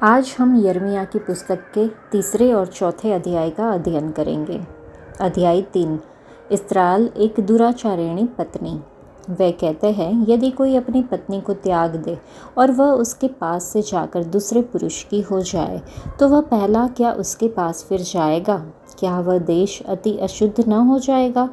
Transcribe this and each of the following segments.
आज हम यिर्मयाह की पुस्तक के तीसरे और चौथे अध्याय का अध्ययन करेंगे। अध्याय 3। इस्राएल एक दुराचारिणी पत्नी। वे कहते हैं, यदि कोई अपनी पत्नी को त्याग दे और वह उसके पास से जाकर दूसरे पुरुष की हो जाए, तो वह पहला क्या उसके पास फिर जाएगा? क्या वह देश अति अशुद्ध न हो जाएगा?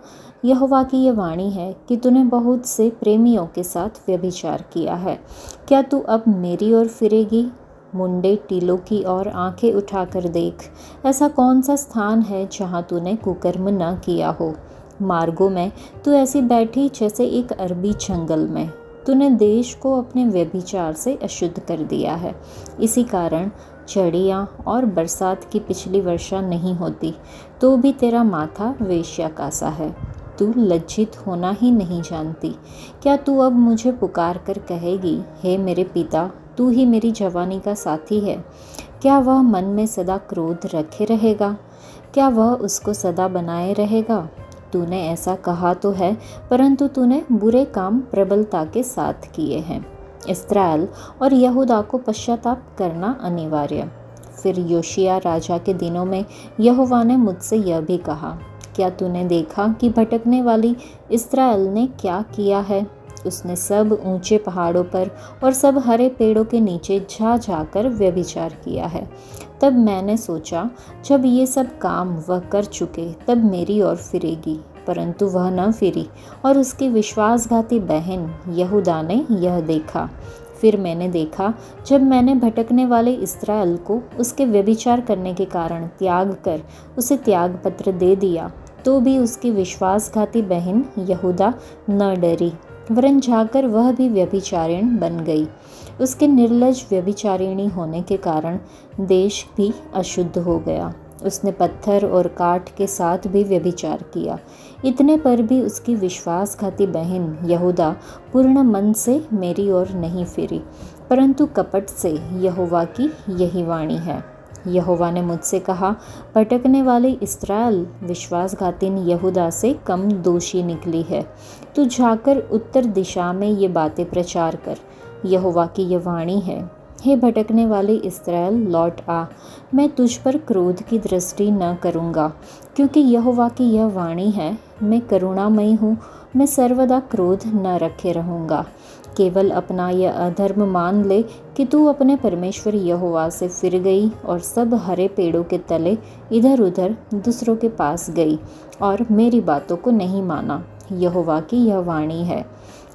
यहोवा की यह वाणी है कि तूने बहुत से प्रेमियों के साथ व्यभिचार किया है। क्या तू अब मेरी ओर फिरेगी? मुंडे टीलों की ओर आंखें उठाकर देख, ऐसा कौन सा स्थान है जहाँ तूने कुकर्म न किया हो? मार्गों में तू ऐसी बैठी जैसे एक अरबी जंगल में। तूने देश को अपने व्यभिचार से अशुद्ध कर दिया है। इसी कारण झड़ियाँ और बरसात की पिछली वर्षा नहीं होती, तो भी तेरा माथा वेश्या का सा है। तू लज्जित होना ही नहीं जानती। क्या तू अब मुझे पुकार कर कहेगी, हे मेरे पिता, तू ही मेरी जवानी का साथी है? क्या वह मन में सदा क्रोध रखे रहेगा? क्या वह उसको सदा बनाए रहेगा? तूने ऐसा कहा तो है, परंतु तूने बुरे काम प्रबलता के साथ किए हैं। इस्राएल और यहूदा को पश्चाताप करना अनिवार्य। फिर योशिय्याह राजा के दिनों में यहोवा ने मुझसे यह भी कहा, क्या तूने देखा कि भटकने वाली इस्राएल ने क्या किया है? उसने सब ऊंचे पहाड़ों पर और सब हरे पेड़ों के नीचे जा जाकर व्यभिचार किया है। तब मैंने सोचा, जब ये सब काम वह कर चुके तब मेरी ओर फिरेगी, परंतु वह न फिरी और उसकी विश्वासघाती बहन यहूदा ने यह देखा। फिर मैंने देखा, जब मैंने भटकने वाले इस्राएल को उसके व्यभिचार करने के कारण त्याग कर उसे त्याग पत्र दे दिया, तो भी उसकी विश्वासघाती बहन यहूदा न डरी, वरन जाकर वह भी व्यभिचारिणी बन गई। उसके निर्लज व्यभिचारिणी होने के कारण देश भी अशुद्ध हो गया। उसने पत्थर और काठ के साथ भी व्यभिचार किया। इतने पर भी उसकी विश्वासघाती बहन यहूदा पूर्ण मन से मेरी ओर नहीं फिरी, परंतु कपट से। यहोवा की यही वाणी है। यहोवा ने मुझसे कहा, भटकने वाली इस्राएल विश्वासघातिन यहूदा से कम दोषी निकली है। तू जाकर उत्तर दिशा में ये बातें प्रचार कर। यहोवा की यह वाणी है, हे भटकने वाली इस्राएल, लौट आ। मैं तुझ पर क्रोध की दृष्टि न करूँगा, क्योंकि यहोवा की यह वाणी है, मैं करुणामयी हूँ, मैं सर्वदा क्रोध न रखे रहूँगा। केवल अपना यह अधर्म मान ले कि तू अपने परमेश्वर यहोवा से फिर गई और सब हरे पेड़ों के तले इधर उधर दूसरों के पास गई और मेरी बातों को नहीं माना। यहोवा की यह वाणी है,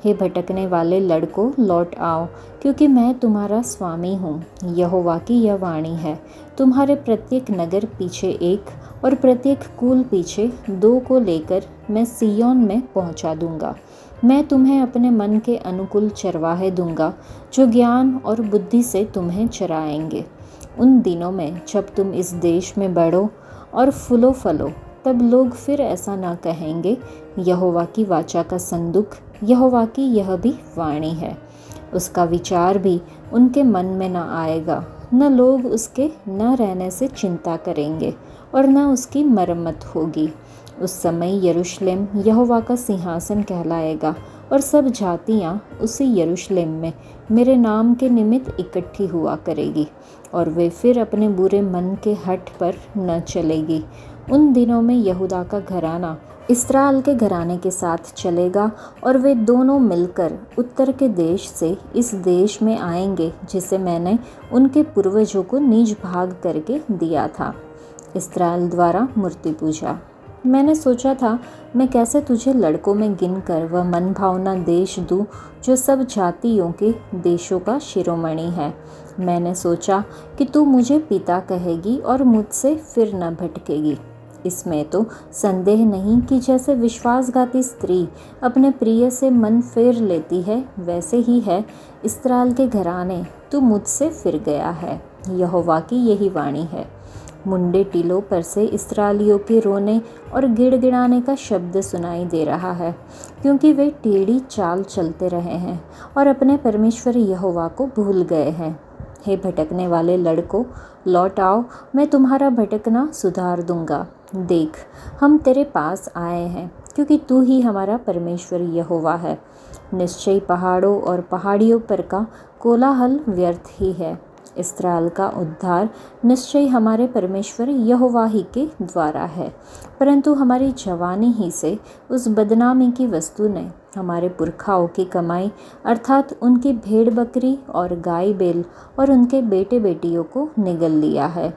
हे भटकने वाले लड़कों, लौट आओ, क्योंकि मैं तुम्हारा स्वामी हूँ। यहोवा की यह वाणी है, तुम्हारे प्रत्येक नगर पीछे एक और प्रत्येक कुल पीछे दो को लेकर मैं सिय्योन में पहुँचा दूँगा। मैं तुम्हें अपने मन के अनुकूल चरवाहे दूंगा, जो ज्ञान और बुद्धि से तुम्हें चराएंगे। उन दिनों में जब तुम इस देश में बढ़ो और फूलो फलो, तब लोग फिर ऐसा न कहेंगे, यहोवा की वाचा का संदूक, यहोवा की यह भी वाणी है। उसका विचार भी उनके मन में न आएगा। न लोग उसके न रहने से चिंता करेंगे और न उसकी मरम्मत होगी। उस समय यरूशलेम यहोवा का सिंहासन कहलाएगा और सब जातियाँ उसी यरूशलेम में मेरे नाम के निमित्त इकट्ठी हुआ करेगी, और वे फिर अपने बुरे मन के हठ पर न चलेगी। उन दिनों में यहूदा का घराना इस्राएल के घराने के साथ चलेगा, और वे दोनों मिलकर उत्तर के देश से इस देश में आएंगे जिसे मैंने उनके पूर्वजों को निज भाग करके दिया था। इस्राएल द्वारा मूर्ति पूजा। मैंने सोचा था, मैं कैसे तुझे लड़कों में गिनकर वह मनभावना देश दूँ जो सब जातियों के देशों का शिरोमणि है। मैंने सोचा कि तू मुझे पिता कहेगी और मुझसे फिर न भटकेगी। इसमें तो संदेह नहीं कि जैसे विश्वासघाती स्त्री अपने प्रिय से मन फेर लेती है, वैसे ही है इस्राएल के घराने, तू मुझसे फिर गया है। यहोवा की यही वाणी है। मुंडे टीलों पर से इस्राएलियों के रोने और गिड़गिड़ाने का शब्द सुनाई दे रहा है, क्योंकि वे टेढ़ी चाल चलते रहे हैं और अपने परमेश्वर यहोवा को भूल गए हैं। हे भटकने वाले लड़कों, लौट आओ, मैं तुम्हारा भटकना सुधार दूंगा। देख, हम तेरे पास आए हैं, क्योंकि तू ही हमारा परमेश्वर यहोवा है। निश्चय पहाड़ों और पहाड़ियों पर का कोलाहल व्यर्थ ही है, इस्राएल का उद्धार निश्चय हमारे परमेश्वर यहोवा ही के द्वारा है, परंतु हमारी जवानी ही से उस बदनामी की वस्तु ने हमारे पुरखाओं की कमाई अर्थात उनकी भेड़ बकरी और गाय बैल और उनके बेटे बेटियों को निगल लिया है।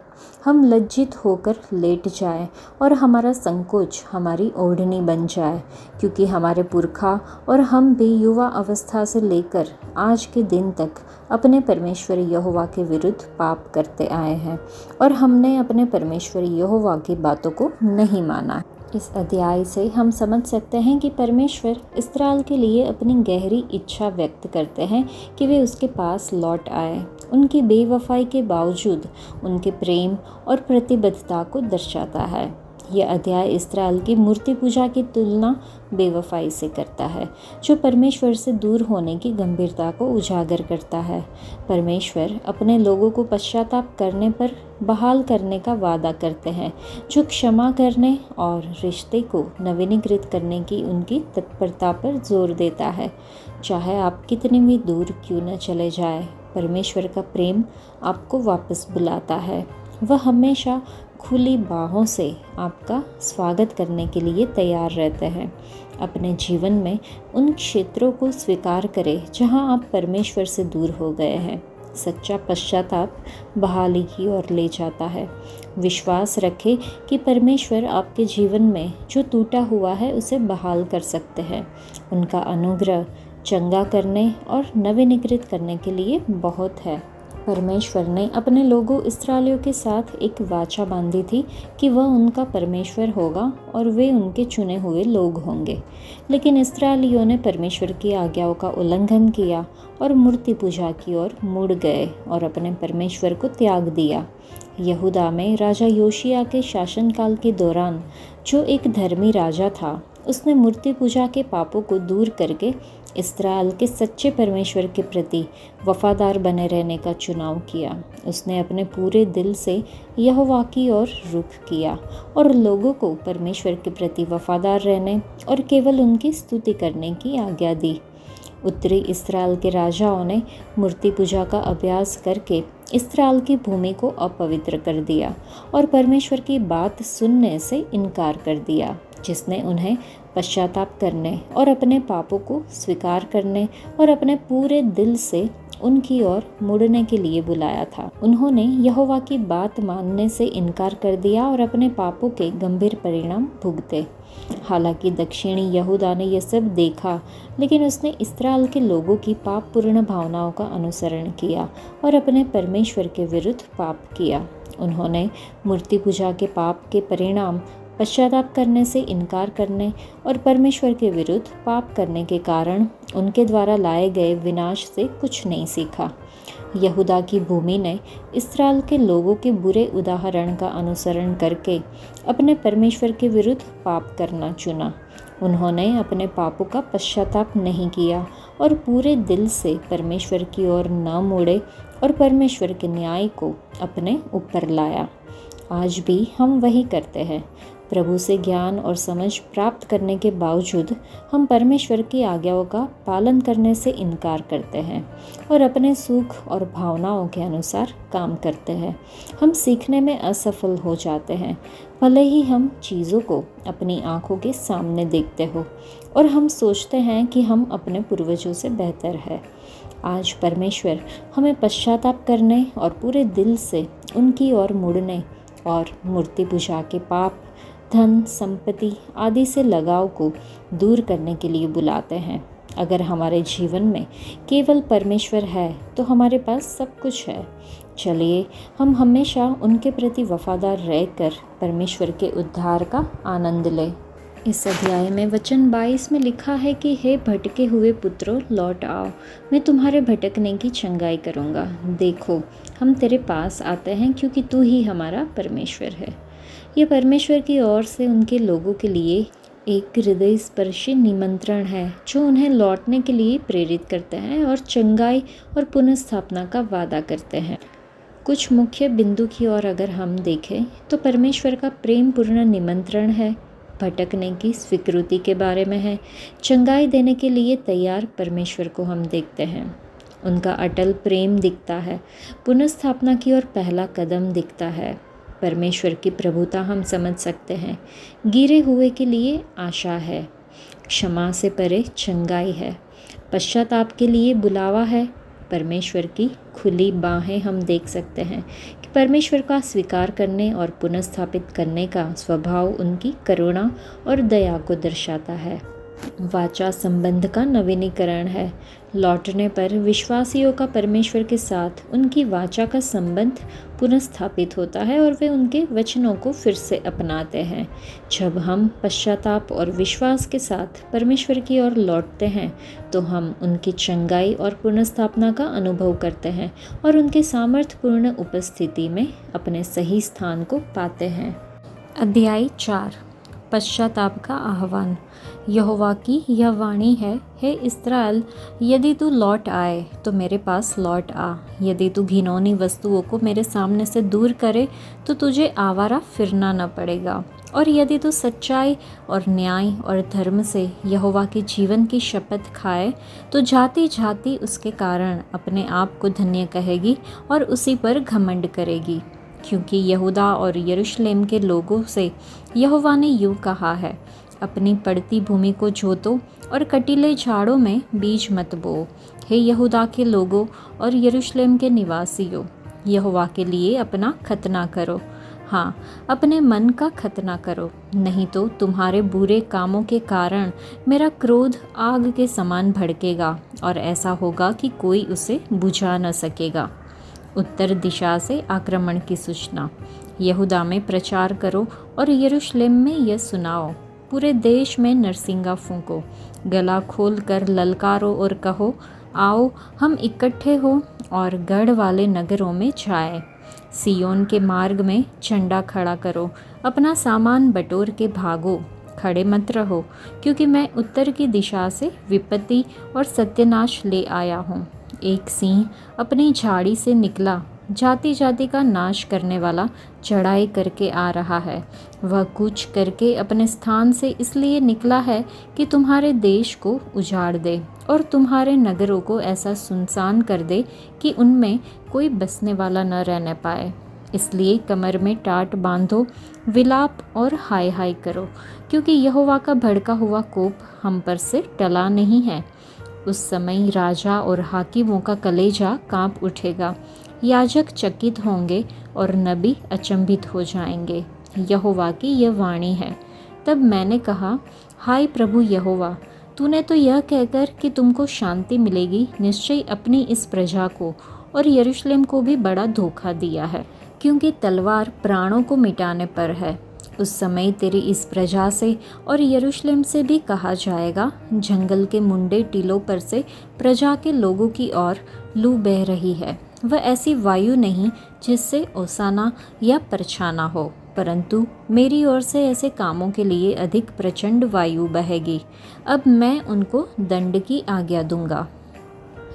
हम लज्जित होकर लेट जाएं और हमारा संकोच हमारी ओढ़नी बन जाए, क्योंकि हमारे पुरखा और हम भी युवा अवस्था से लेकर आज के दिन तक अपने परमेश्वर यहोवा के विरुद्ध पाप करते आए हैं और हमने अपने परमेश्वर यहोवा की बातों को नहीं माना। इस अध्याय से हम समझ सकते हैं कि परमेश्वर इस्राएल के लिए अपनी गहरी इच्छा व्यक्त करते हैं कि वे उसके पास लौट आए। उनकी बेवफाई के बावजूद उनके प्रेम और प्रतिबद्धता को दर्शाता है। यह अध्याय इस्राएल की मूर्ति पूजा की तुलना बेवफाई से करता है, जो परमेश्वर से दूर होने की गंभीरता को उजागर करता है। परमेश्वर अपने लोगों को पश्चाताप करने पर बहाल करने का वादा करते हैं, जो क्षमा करने और रिश्ते को नवीनीकृत करने की उनकी तत्परता पर जोर देता है। चाहे आप कितने भी दूर क्यों न चले जाए, परमेश्वर का प्रेम आपको वापस बुलाता है। वह हमेशा खुली बाहों से आपका स्वागत करने के लिए तैयार रहते हैं। अपने जीवन में उन क्षेत्रों को स्वीकार करें जहां आप परमेश्वर से दूर हो गए हैं। सच्चा पश्चाताप बहाली की ओर ले जाता है। विश्वास रखें कि परमेश्वर आपके जीवन में जो टूटा हुआ है उसे बहाल कर सकते हैं। उनका अनुग्रह चंगा करने और नवीनीकृत करने के लिए बहुत है। परमेश्वर ने अपने लोगों इस्राएलियों के साथ एक वाचा बांधी थी कि वह उनका परमेश्वर होगा और वे उनके चुने हुए लोग होंगे। लेकिन इस्राएलियों ने परमेश्वर की आज्ञाओं का उल्लंघन किया और मूर्ति पूजा की ओर मुड़ गए और अपने परमेश्वर को त्याग दिया। यहूदा में राजा योशिया के शासनकाल के दौरान जो एक धर्मी राजा था, उसने मूर्ति पूजा के पापों को दूर करके इस्राएल के सच्चे परमेश्वर के प्रति वफादार बने रहने का चुनाव किया। उसने अपने पूरे दिल से यहोवा की ओर रुख किया और लोगों को परमेश्वर के प्रति वफादार रहने और केवल उनकी स्तुति करने की आज्ञा दी। उत्तरी इस्राएल के राजाओं ने मूर्ति पूजा का अभ्यास करके इस्राएल की भूमि को अपवित्र कर दिया और परमेश्वर की बात सुनने से इनकार कर दिया, जिसने उन्हें पश्चाताप करने और अपने पापों को स्वीकार करने और अपने पूरे दिल से उनकी ओर मुड़ने के लिए बुलाया था। उन्होंने यहोवा की बात मानने से इनकार कर दिया और अपने पापों के गंभीर परिणाम भुगते। हालांकि दक्षिणी यहूदा ने यह सब देखा, लेकिन उसने इस्राएल के लोगों की पापपूर्ण भावनाओं का अनुसरण किया और अपने परमेश्वर के विरुद्ध पाप किया। उन्होंने मूर्ति पूजा के पाप के परिणाम, पश्चाताप करने से इनकार करने और परमेश्वर के विरुद्ध पाप करने के कारण उनके द्वारा लाए गए विनाश से कुछ नहीं सीखा। यहूदा की भूमि ने इस्राएल के लोगों के बुरे उदाहरण का अनुसरण करके अपने परमेश्वर के विरुद्ध पाप करना चुना। उन्होंने अपने पापों का पश्चाताप नहीं किया और पूरे दिल से परमेश्वर की ओर न मुड़े और परमेश्वर के न्याय को अपने ऊपर लाया। आज भी हम वही करते हैं। प्रभु से ज्ञान और समझ प्राप्त करने के बावजूद हम परमेश्वर की आज्ञाओं का पालन करने से इनकार करते हैं और अपने सुख और भावनाओं के अनुसार काम करते हैं। हम सीखने में असफल हो जाते हैं, भले ही हम चीज़ों को अपनी आंखों के सामने देखते हो और हम सोचते हैं कि हम अपने पूर्वजों से बेहतर है। आज परमेश्वर हमें पश्चाताप करने और पूरे दिल से उनकी ओर मुड़ने और मूर्ति पूजा के पाप, धन, संपत्ति आदि से लगाव को दूर करने के लिए बुलाते हैं। अगर हमारे जीवन में केवल परमेश्वर है तो हमारे पास सब कुछ है। चलिए हम हमेशा उनके प्रति वफादार रहकर परमेश्वर के उद्धार का आनंद लें। इस अध्याय में वचन 22 में लिखा है कि हे भटके हुए पुत्रों, लौट आओ, मैं तुम्हारे भटकने की चंगाई करूँगा। देखो, हम तेरे पास आते हैं क्योंकि तू ही हमारा परमेश्वर है। यह परमेश्वर की ओर से उनके लोगों के लिए एक हृदय स्पर्शी निमंत्रण है, जो उन्हें लौटने के लिए प्रेरित करते हैं और चंगाई और पुनर्स्थापना का वादा करते हैं। कुछ मुख्य बिंदु की ओर अगर हम देखें तो परमेश्वर का प्रेम पूर्ण निमंत्रण है, भटकने की स्वीकृति के बारे में है, चंगाई देने के लिए तैयार परमेश्वर को हम देखते हैं। उनका अटल प्रेम दिखता है, पुनर्स्थापना की ओर पहला कदम दिखता है। परमेश्वर की प्रभुता हम समझ सकते हैं। गिरे हुए के लिए आशा है, क्षमा से परे चंगाई है, पश्चाताप के लिए बुलावा है। परमेश्वर की खुली बाहें हम देख सकते हैं कि परमेश्वर का स्वीकार करने और पुनर्स्थापित करने का स्वभाव उनकी करुणा और दया को दर्शाता है। वाचा संबंध का नवीनीकरण है। लौटने पर विश्वासियों का परमेश्वर के साथ उनकी वाचा का संबंध पुनर्स्थापित होता है और वे उनके वचनों को फिर से अपनाते हैं। जब हम पश्चाताप और विश्वास के साथ परमेश्वर की ओर लौटते हैं तो हम उनकी चंगाई और पुनर्स्थापना का अनुभव करते हैं और उनके सामर्थ्यपूर्ण उपस्थिति में अपने सही स्थान को पाते हैं। अध्याय 4, पश्चाताप का आह्वान। यहोवा की यह वाणी है, हे इस्राएल, यदि तू लौट आए तो मेरे पास लौट आ। यदि तू घिनौनी वस्तुओं को मेरे सामने से दूर करे तो तुझे आवारा फिरना न पड़ेगा। और यदि तू सच्चाई और न्याय और धर्म से यहोवा के जीवन की शपथ खाए तो जाति जाति उसके कारण अपने आप को धन्य कहेगी और उसी पर घमंड करेगी। क्योंकि यहूदा और यरूशलेम के लोगों से यहोवा ने यूँ कहा है, अपनी पड़ती भूमि को जोतो और कटीले झाड़ों में बीज मत बो। हे यहूदा के लोगों और यरूशलेम के निवासियों, यहोवा के लिए अपना खतना करो। हाँ, अपने मन का खतना करो, नहीं तो तुम्हारे बुरे कामों के कारण मेरा क्रोध आग के समान भड़केगा और ऐसा होगा कि कोई उसे बुझा न सकेगा। उत्तर दिशा से आक्रमण की सूचना। यहूदा में प्रचार करो और यरूशलेम में यह सुनाओ। पूरे देश में नरसिंगा फूंको, गला खोल कर ललकारो और कहो, आओ हम इकट्ठे हो और गढ़ वाले नगरों में जाए। सियोन के मार्ग में झंडा खड़ा करो, अपना सामान बटोर के भागो, खड़े मत रहो, क्योंकि मैं उत्तर की दिशा से विपत्ति और सत्यानाश ले आया हूँ। एक सिंह अपनी झाड़ी से निकला, जाति जाति का नाश करने वाला चढ़ाई करके आ रहा है। वह कूच करके अपने स्थान से इसलिए निकला है कि तुम्हारे देश को उजाड़ दे और तुम्हारे नगरों को ऐसा सुनसान कर दे कि उनमें कोई बसने वाला न रहने पाए। इसलिए कमर में टाट बांधो, विलाप और हाय हाय करो, क्योंकि यहोवा का भड़का हुआ कोप हम पर से टला नहीं है। उस समय राजा और हाकिमों का कलेजा कांप उठेगा, याजक चकित होंगे और नबी अचंभित हो जाएंगे। यहोवा की यह वाणी है। तब मैंने कहा, हाय प्रभु यहोवा, तूने तो यह कहकर कि तुमको शांति मिलेगी निश्चय अपनी इस प्रजा को और यरूशलेम को भी बड़ा धोखा दिया है, क्योंकि तलवार प्राणों को मिटाने पर है। उस समय तेरी इस प्रजा से और यरूशलेम से भी कहा जाएगा, जंगल के मुंडे टीलों पर से प्रजा के लोगों की ओर लू बह रही है। वह ऐसी वायु नहीं जिससे ओसाना या परछाना हो, परंतु मेरी ओर से ऐसे कामों के लिए अधिक प्रचंड वायु बहेगी। अब मैं उनको दंड की आज्ञा दूंगा।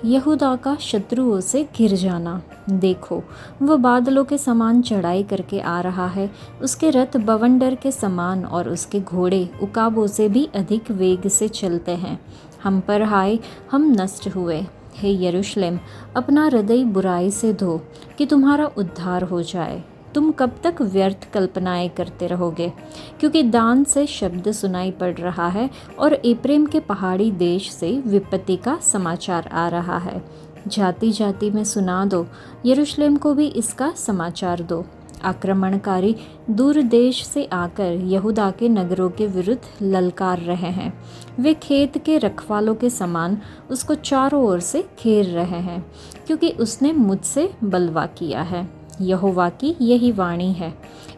यहूदा का शत्रुओं से घिर जाना। देखो, वह बादलों के समान चढ़ाई करके आ रहा है, उसके रथ बवंडर के समान और उसके घोड़े उकाबों से भी अधिक वेग से चलते हैं। हम पर हाय, हम नष्ट हुए। हे यरूशलेम, अपना हृदय बुराई से धो कि तुम्हारा उद्धार हो जाए। तुम कब तक व्यर्थ कल्पनाएं करते रहोगे? क्योंकि दान से शब्द सुनाई पड़ रहा है और एप्रेम के पहाड़ी देश से विपत्ति का समाचार आ रहा है। जाति जाति में सुना दो, यरूशलेम को भी इसका समाचार दो। आक्रमणकारी दूर देश से आकर यहूदा के नगरों के विरुद्ध ललकार रहे हैं। वे खेत के रखवालों के समान उसको चारों ओर से घेर रहे हैं, क्योंकि उसने मुझसे बलवा किया है। यहोवा की यही वाणी है।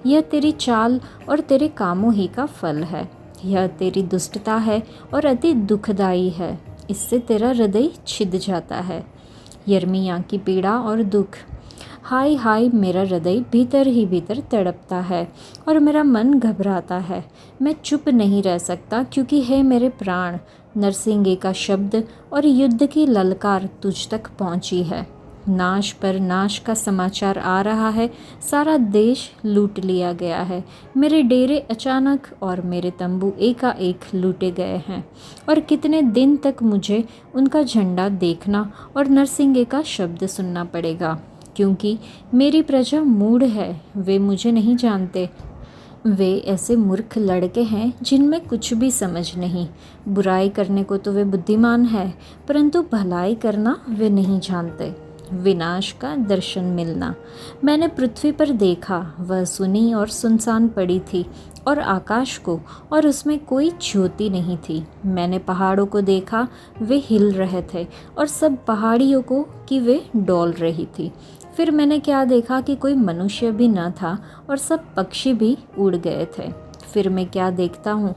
यह तेरी चाल और तेरे कामों ही का फल है। यह तेरी दुष्टता है और अति दुखदाई है। इससे तेरा हृदय छिद जाता है। यिर्मयाह की पीड़ा और दुख। हाय हाय, मेरा हृदय भीतर ही भीतर तड़पता है और मेरा मन घबराता है। मैं चुप नहीं रह सकता, क्योंकि है मेरे प्राण, नरसिंगे का शब्द और युद्ध की ललकार तुझ तक पहुंची है। नाश पर नाश का समाचार आ रहा है। सारा देश लूट लिया गया है। मेरे डेरे अचानक और मेरे तंबू एकाएक लूटे गए हैं और कितने दिन तक मुझे उनका झंडा देखना और नरसिंगे का शब्द सुनना पड़ेगा, क्योंकि मेरी प्रजा मूढ़ है, वे मुझे नहीं जानते। वे ऐसे मूर्ख लड़के हैं जिनमें कुछ भी समझ नहीं। बुराई करने को तो वे बुद्धिमान हैं, परंतु भलाई करना वे नहीं जानते। विनाश का दर्शन मिलना। मैंने पृथ्वी पर देखा, वह सुनी और सुनसान पड़ी थी, और आकाश को, और उसमें कोई ज्योति नहीं थी। मैंने पहाड़ों को देखा, वे हिल रहे थे, और सब पहाड़ियों को कि वे डोल रही थी। फिर मैंने क्या देखा कि कोई मनुष्य भी न था और सब पक्षी भी उड़ गए थे। फिर मैं क्या देखता हूँ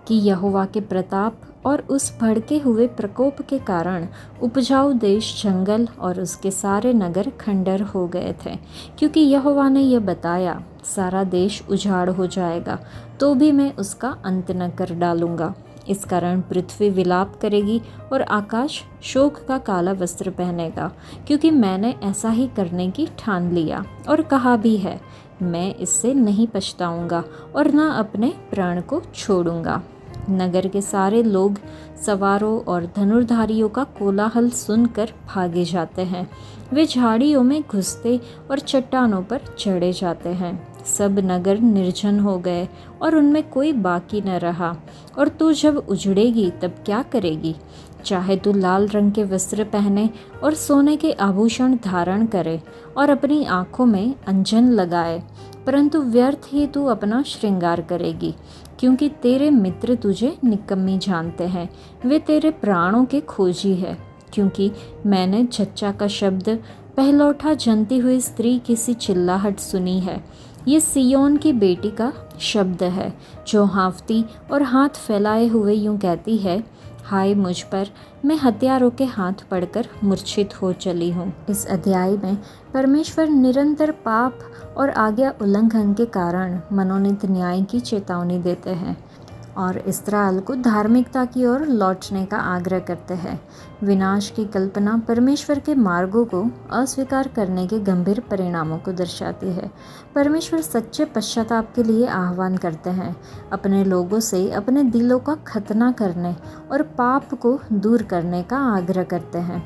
कि यहोवा के प्रताप और उस भड़के हुए प्रकोप के कारण उपजाऊ देश जंगल और उसके सारे नगर खंडर हो गए थे, क्योंकि यहोवा ने यह बताया, सारा देश उजाड़ हो जाएगा, तो भी मैं उसका अंत न कर डालूंगा। इस कारण पृथ्वी विलाप करेगी और आकाश शोक का काला वस्त्र पहनेगा, क्योंकि मैंने ऐसा ही करने की ठान लिया और कहा भी है। मैं इससे नहीं पछताऊंगा और न अपने प्राण को छोड़ूंगा। नगर के सारे लोग सवारों और धनुर्धारियों का कोलाहल सुनकर भागे जाते हैं। वे झाड़ियों में घुसते और चट्टानों पर चढ़े जाते हैं। सब नगर निर्जन हो गए और उनमें कोई बाकी न रहा। और तू जब उजड़ेगी तब क्या करेगी? चाहे तू लाल रंग के वस्त्र पहने और सोने के आभूषण धारण करे और अपनी आँखों में अंजन लगाए, परंतु व्यर्थ ही तू अपना श्रृंगार करेगी, क्योंकि तेरे मित्र तुझे निकम्मी जानते हैं। वे तेरे प्राणों के खोजी है, क्योंकि मैंने चच्चा का शब्द, पहलौठा जनती हुई स्त्री की सी चिल्लाहट सुनी है। ये सियोन की बेटी का शब्द है, जो हाँफती और हाथ फैलाए हुए यूं कहती है, हाय मुझ पर, मैं हत्यारों के हाथ पड़कर मूर्छित हो चली हूँ। इस अध्याय में परमेश्वर निरंतर पाप और आज्ञा उल्लंघन के कारण मनोनीत न्याय की चेतावनी देते हैं और इस्राएल को धार्मिकता की ओर लौटने का आग्रह करते हैं। विनाश की कल्पना परमेश्वर के मार्गों को अस्वीकार करने के गंभीर परिणामों को दर्शाती है। परमेश्वर सच्चे पश्चाताप के लिए आह्वान करते हैं, अपने लोगों से अपने दिलों का खतना करने और पाप को दूर करने का आग्रह करते हैं।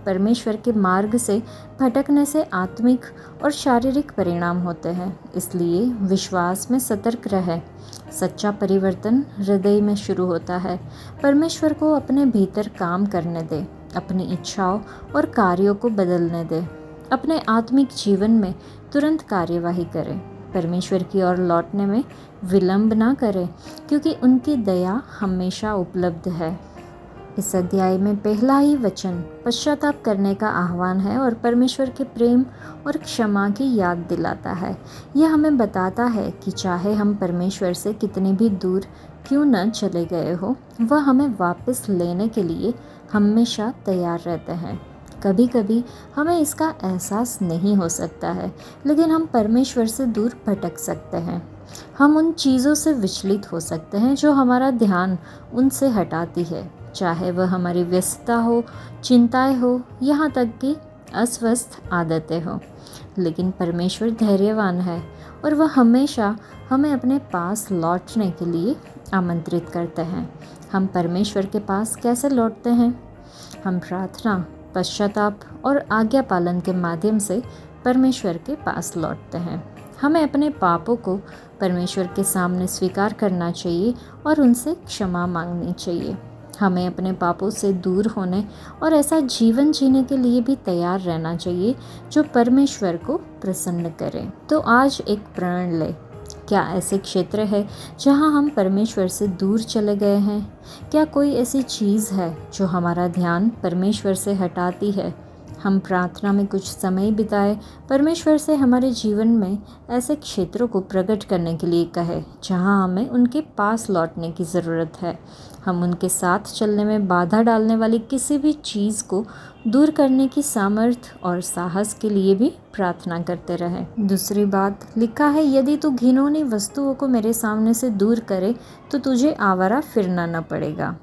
परमेश्वर के मार्ग से भटकने से आत्मिक और शारीरिक परिणाम होते हैं, इसलिए विश्वास में सतर्क रहे। सच्चा परिवर्तन हृदय में शुरू होता है। परमेश्वर को अपने भीतर काम करने दे, अपनी इच्छाओं और कार्यों को बदलने दे। अपने आत्मिक जीवन में तुरंत कार्यवाही करें। परमेश्वर की ओर लौटने में विलंब ना करें, क्योंकि उनकी दया हमेशा उपलब्ध है। इस अध्याय में पहला ही वचन पश्चाताप करने का आह्वान है और परमेश्वर के प्रेम और क्षमा की याद दिलाता है। यह हमें बताता है कि चाहे हम परमेश्वर से कितने भी दूर क्यों न चले गए हो, वह हमें वापस लेने के लिए हमेशा तैयार रहते हैं। कभी कभी हमें इसका एहसास नहीं हो सकता है, लेकिन हम परमेश्वर से दूर भटक सकते हैं। हम उन चीज़ों से विचलित हो सकते हैं जो हमारा ध्यान उनसे हटाती है, चाहे वह हमारी व्यस्तता हो, चिंताएं हो, यहाँ तक कि अस्वस्थ आदतें हो। लेकिन परमेश्वर धैर्यवान है और वह हमेशा हमें अपने पास लौटने के लिए आमंत्रित करते हैं। हम परमेश्वर के पास कैसे लौटते हैं? हम प्रार्थना, पश्चाताप और आज्ञा पालन के माध्यम से परमेश्वर के पास लौटते हैं। हमें अपने पापों को परमेश्वर के सामने स्वीकार करना चाहिए और उनसे क्षमा मांगनी चाहिए। हमें अपने पापों से दूर होने और ऐसा जीवन जीने के लिए भी तैयार रहना चाहिए जो परमेश्वर को प्रसन्न करे। तो आज एक प्रण ले। क्या ऐसे क्षेत्र है जहां हम परमेश्वर से दूर चले गए हैं? क्या कोई ऐसी चीज़ है जो हमारा ध्यान परमेश्वर से हटाती है? हम प्रार्थना में कुछ समय बिताए, परमेश्वर से हमारे जीवन में ऐसे क्षेत्रों को प्रकट करने के लिए कहे जहां हमें उनके पास लौटने की ज़रूरत है। हम उनके साथ चलने में बाधा डालने वाली किसी भी चीज़ को दूर करने की सामर्थ्य और साहस के लिए भी प्रार्थना करते रहें। दूसरी बात लिखा है, यदि तू घिनौनी वस्तुओं को मेरे सामने से दूर करे तो तुझे आवारा फिरना न पड़ेगा।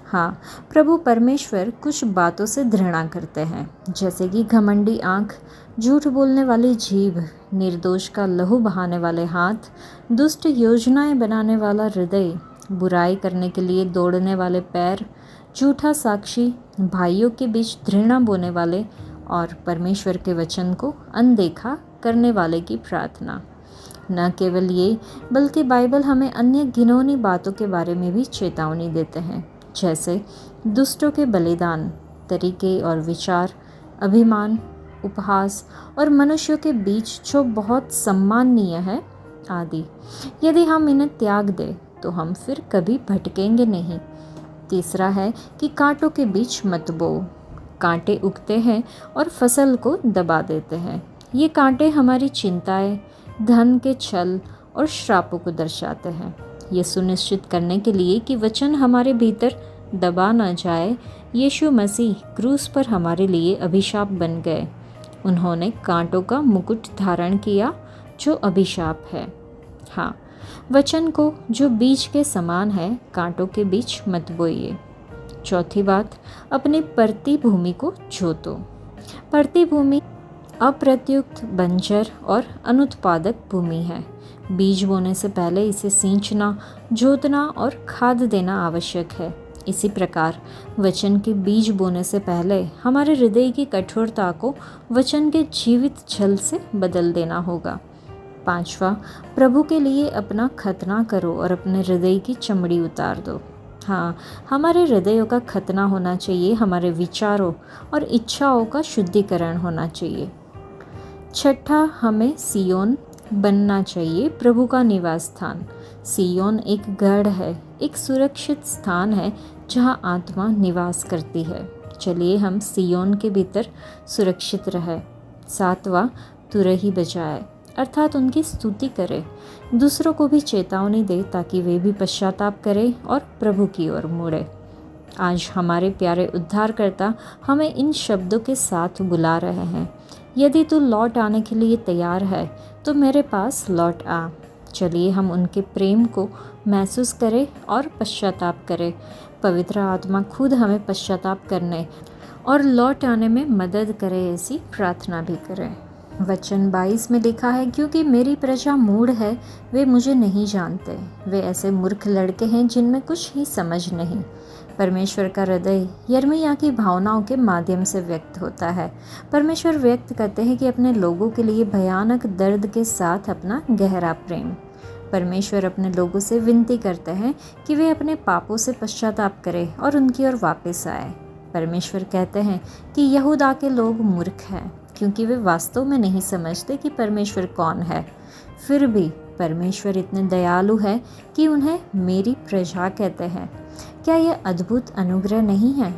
हाँ, प्रभु परमेश्वर कुछ बातों से घृणा करते हैं, जैसे कि घमंडी आँख, झूठ बोलने वाली जीभ, निर्दोष का लहू बहाने वाले हाथ, दुष्ट योजनाएं बनाने वाला हृदय, बुराई करने के लिए दौड़ने वाले पैर, झूठा साक्षी, भाइयों के बीच घृणा बोने वाले और परमेश्वर के वचन को अनदेखा करने वाले की प्रार्थना। न केवल ये, बल्कि बाइबल हमें अन्य घिनौनी बातों के बारे में भी चेतावनी देते हैं, जैसे दुष्टों के बलिदान, तरीके और विचार, अभिमान, उपहास और मनुष्यों के बीच जो बहुत सम्माननीय है आदि। यदि हम इन्हें त्याग दें तो हम फिर कभी भटकेंगे नहीं। तीसरा है कि कांटों के बीच मत बोओ। कांटे उगते हैं और फसल को दबा देते हैं। ये कांटे हमारी चिंताएं, धन के छल और श्रापों को दर्शाते हैं। ये सुनिश्चित करने के लिए कि वचन हमारे भीतर दबा न जाए, यीशु मसीह क्रूस पर हमारे लिए अभिशाप बन गए। उन्होंने कांटों का मुकुट धारण किया जो अभिशाप है। हाँ, वचन को जो बीज के समान है, कांटों के बीच मत बोइए। चौथी बात, अपनी परती भूमि को जोतो। परती भूमि अप्रत्युक्त, बंजर और अनुत्पादक भूमि है। बीज बोने से पहले इसे सींचना, जोतना और खाद देना आवश्यक है। इसी प्रकार वचन के बीज बोने से पहले हमारे हृदय की कठोरता को वचन के जीवित जल से बदल देना होगा। पांचवा, प्रभु के लिए अपना खतना करो और अपने हृदय की चमड़ी उतार दो। हाँ, हमारे हृदयों का खतना होना चाहिए, हमारे विचारों और इच्छाओं का शुद्धिकरण होना चाहिए। छठा, हमें सियोन बनना चाहिए, प्रभु का निवास स्थान। सियोन एक गढ़ है, एक सुरक्षित स्थान है जहाँ आत्मा निवास करती है। चलिए हम सियोन के भीतर सुरक्षित रहे। सातवां, तुरही बजाए, अर्थात उनकी स्तुति करें, दूसरों को भी चेतावनी दे ताकि वे भी पश्चाताप करें और प्रभु की ओर मुड़े। आज हमारे प्यारे उद्धारकर्ता हमें इन शब्दों के साथ बुला रहे हैं, यदि तू लौट आने के लिए तैयार है तो मेरे पास लौट आ। चलिए हम उनके प्रेम को महसूस करें और पश्चाताप करें। पवित्र आत्मा खुद हमें पश्चाताप करने और लौट आने में मदद करे, ऐसी प्रार्थना भी करें। वचन 22 में लिखा है, क्योंकि मेरी प्रजा मूढ़ है, वे मुझे नहीं जानते। वे ऐसे मूर्ख लड़के हैं जिनमें कुछ ही समझ नहीं। परमेश्वर का हृदय यिर्मयाह की भावनाओं के माध्यम से व्यक्त होता है। परमेश्वर व्यक्त करते हैं कि अपने लोगों के लिए भयानक दर्द के साथ अपना गहरा प्रेम। परमेश्वर अपने लोगों से विनती करते हैं कि वे अपने पापों से पश्चाताप करें और उनकी ओर वापस आए। परमेश्वर कहते हैं कि यहूदा के लोग मूर्ख हैं, क्योंकि वे वास्तव में नहीं समझते कि परमेश्वर कौन है। फिर भी परमेश्वर इतने दयालु है कि उन्हें मेरी प्रजा कहते हैं। क्या यह अद्भुत अनुग्रह नहीं है?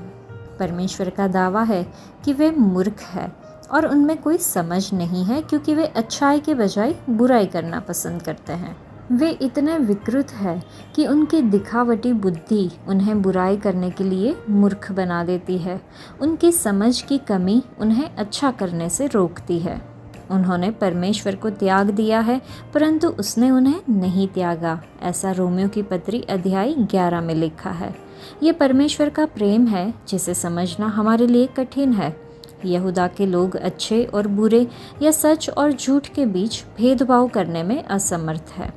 परमेश्वर का दावा है कि वे मूर्ख हैं और उनमें कोई समझ नहीं है, क्योंकि वे अच्छाई के बजाय बुराई करना पसंद करते हैं। वे इतने विकृत हैं कि उनकी दिखावटी बुद्धि उन्हें बुराई करने के लिए मूर्ख बना देती है। उनकी समझ की कमी उन्हें अच्छा करने से रोकती है। उन्होंने परमेश्वर को त्याग दिया है, परंतु उसने उन्हें नहीं त्यागा। ऐसा रोमियो की पत्री अध्याय 11 में लिखा है। ये परमेश्वर का प्रेम है जिसे समझना हमारे लिए कठिन है। यहूदा के लोग अच्छे और बुरे या सच और झूठ के बीच भेदभाव करने में असमर्थ है।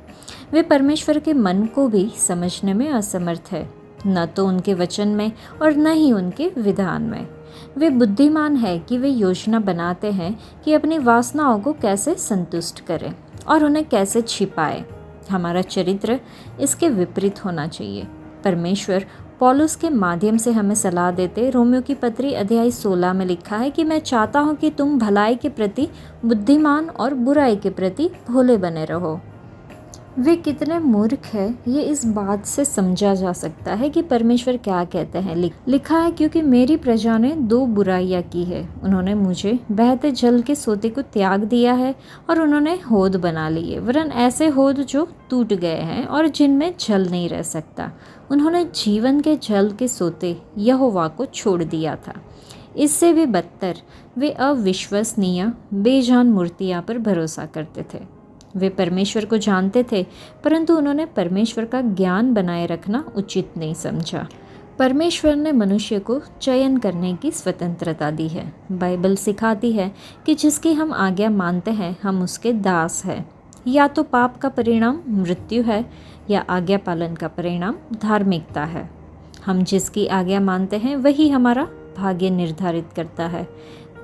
वे परमेश्वर के मन को भी समझने में असमर्थ है, न तो उनके वचन में और न ही उनके विधान में। वे बुद्धिमान है कि वे योजना बनाते हैं कि अपनी वासनाओं को कैसे संतुष्ट करें और उन्हें कैसे छिपाए। हमारा चरित्र इसके विपरीत होना चाहिए। परमेश्वर पौलुस के माध्यम से हमें सलाह देते। रोमियो की पत्री अध्याय 16 में लिखा है कि मैं चाहता हूँ कि तुम भलाई के प्रति बुद्धिमान और बुराई के प्रति भोले बने रहो। वे कितने मूर्ख है ये इस बात से समझा जा सकता है कि परमेश्वर क्या कहते हैं। लिखा है, क्योंकि मेरी प्रजा ने 2 बुराइयां की है। उन्होंने मुझे बहते जल के सोते को त्याग दिया है और उन्होंने होद बना लिए, वरन ऐसे होद जो टूट गए हैं और जिनमें जल नहीं रह सकता। उन्होंने जीवन के जल के सोते यहोवा को छोड़ दिया था। इससे भी बदतर, वे अविश्वसनीय बेजान मूर्तियां पर भरोसा करते थे। वे परमेश्वर को जानते थे, परंतु उन्होंने परमेश्वर का ज्ञान बनाए रखना उचित नहीं समझा। परमेश्वर ने मनुष्य को चयन करने की स्वतंत्रता दी है। बाइबल सिखाती है कि जिसकी हम आज्ञा मानते हैं हम उसके दास हैं। या तो पाप का परिणाम मृत्यु है या आज्ञा पालन का परिणाम धार्मिकता है। हम जिसकी आज्ञा मानते हैं वही हमारा भाग्य निर्धारित करता है।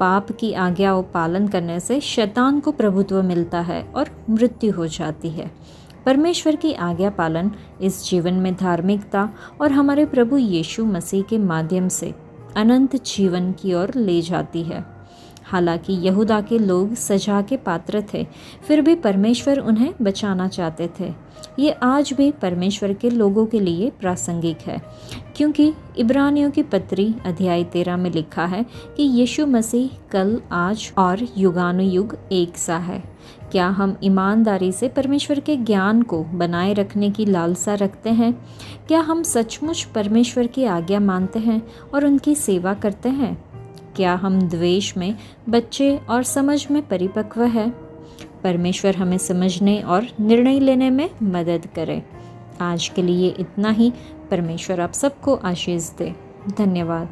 पाप की आज्ञाओं पालन करने से शैतान को प्रभुत्व मिलता है और मृत्यु हो जाती है। परमेश्वर की आज्ञा पालन इस जीवन में धार्मिकता और हमारे प्रभु यीशु मसीह के माध्यम से अनंत जीवन की ओर ले जाती है। हालांकि यहूदा के लोग सजा के पात्र थे, फिर भी परमेश्वर उन्हें बचाना चाहते थे। ये आज भी परमेश्वर के लोगों के लिए प्रासंगिक है, क्योंकि इब्रानियों की पत्री अध्याय 13 में लिखा है कि यीशु मसीह कल, आज और युगानुयुग एक सा है। क्या हम ईमानदारी से परमेश्वर के ज्ञान को बनाए रखने की लालसा रखते हैं? क्या हम सचमुच परमेश्वर की आज्ञा मानते हैं और उनकी सेवा करते हैं? क्या हम द्वेष में बच्चे और समझ में परिपक्व है? परमेश्वर हमें समझने और निर्णय लेने में मदद करे। आज के लिए इतना ही। परमेश्वर आप सबको आशीष दे। धन्यवाद।